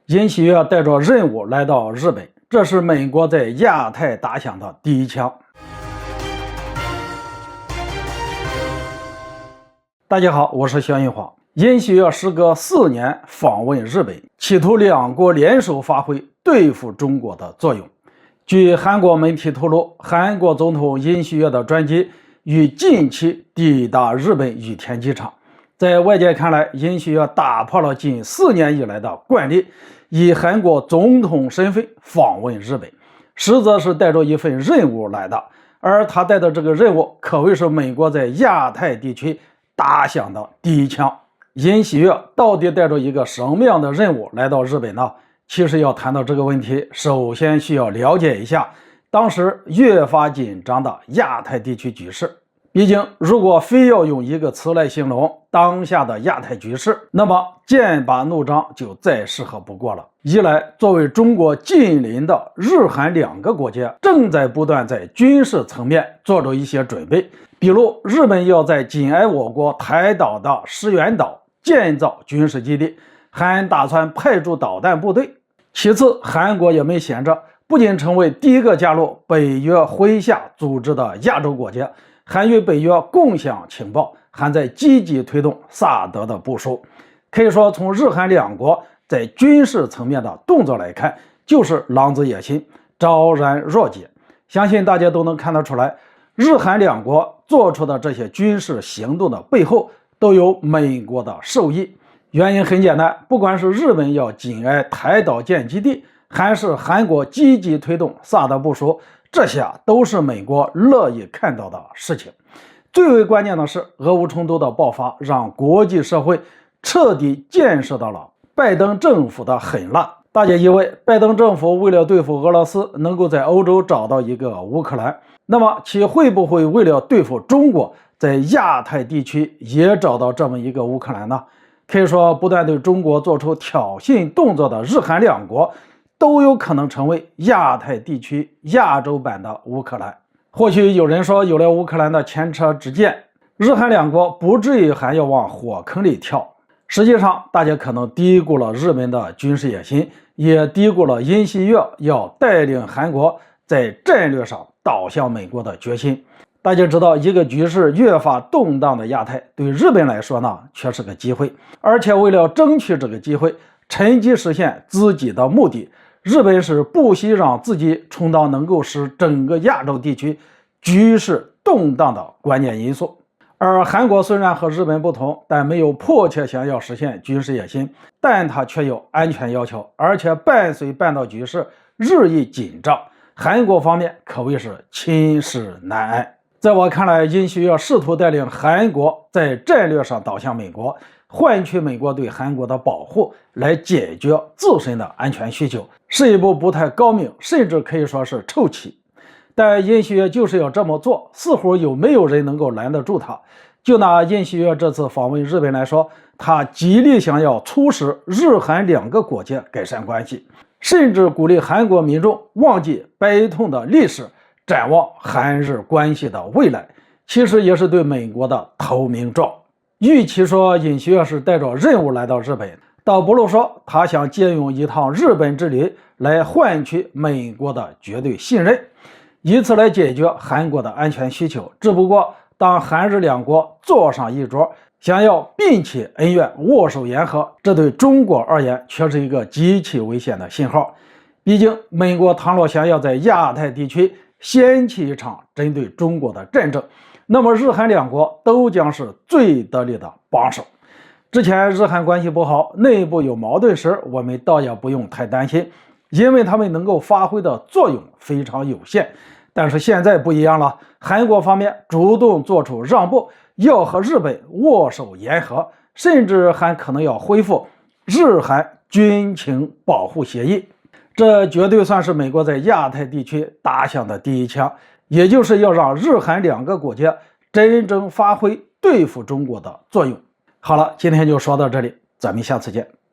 尹锡悦带着任务来到日本，这是美国在亚太打响的第一枪。大家好，我是肖云华。尹锡悦时隔4年访问日本，企图两国联手发挥对付中国的作用。据韩国媒体透露，韩国总统尹锡悦的专机于近期抵达日本羽田机场。在外界看来，尹锡悦打破了近4年以来的惯例，以韩国总统身份访问日本，实则是带着一份任务来的。而他带的这个任务可谓是美国在亚太地区打响的第一枪。尹锡悦到底带着一个什么样的任务来到日本呢？其实要谈到这个问题，首先需要了解一下当时越发紧张的亚太地区局势。毕竟如果非要用一个词来形容当下的亚太局势，那么剑拔弩张就再适合不过了。一来，作为中国近邻的日韩2个国家正在不断在军事层面做着一些准备，比如日本要在紧挨我国台岛的石垣岛建造军事基地，还打算派驻导弹部队。其次，韩国也没闲着，不仅成为第一个加入北约麾下组织的亚洲国家，还与北约共享情报，还在积极推动萨德的部署。可以说，从日韩2国在军事层面的动作来看，就是狼子野心，昭然若揭。相信大家都能看得出来，日韩2国做出的这些军事行动的背后都有美国的授意。原因很简单，不管是日本要紧挨台岛建基地，还是韩国积极推动萨德部署，这些都是美国乐意看到的事情。最为关键的是，俄乌冲突的爆发让国际社会彻底见识到了拜登政府的狠辣。大家以为拜登政府为了对付俄罗斯能够在欧洲找到一个乌克兰，那么其会不会为了对付中国在亚太地区也找到这么一个乌克兰呢？可以说，不断对中国做出挑衅动作的日韩2国都有可能成为亚太地区亚洲版的乌克兰。或许有人说，有了乌克兰的前车之鉴，日韩2国不至于还要往火坑里跳。实际上，大家可能低估了日本的军事野心，也低估了尹锡悦要带领韩国在战略上倒向美国的决心。大家知道，一个局势越发动荡的亚太，对日本来说呢，却是个机会。而且为了争取这个机会，趁机实现自己的目的，日本是不惜让自己充当能够使整个亚洲地区局势动荡的关键因素。而韩国虽然和日本不同，但没有迫切想要实现军事野心，但它却有安全要求，而且伴随半岛局势日益紧张，韩国方面可谓是寝食难安。在我看来，尹锡悦试图带领韩国在战略上倒向美国，换取美国对韩国的保护，来解决自身的安全需求，是一步不太高明，甚至可以说是臭棋。但尹锡悦就是要这么做，似乎有没有人能够拦得住他？就拿尹锡悦这次访问日本来说，他极力想要促使日韩2个国家改善关系，甚至鼓励韩国民众忘记悲痛的历史，展望韩日关系的未来，其实也是对美国的投名状。与其说尹锡悦是带着任务来到日本，倒不如说他想借用一趟日本之旅来换取美国的绝对信任，以此来解决韩国的安全需求。只不过当韩日2国坐上一桌，想要并起恩怨，握手言和，这对中国而言却是一个极其危险的信号。毕竟美国倘若想要在亚太地区掀起一场针对中国的战争，那么日韩2国都将是最得力的帮手。之前日韩关系不好，内部有矛盾时，我们倒也不用太担心，因为他们能够发挥的作用非常有限。但是现在不一样了，韩国方面主动做出让步，要和日本握手言和，甚至还可能要恢复日韩军情保护协议。这绝对算是美国在亚太地区打响的第一枪，也就是要让日韩2个国家真正发挥对付中国的作用。好了，今天就说到这里，咱们下次见。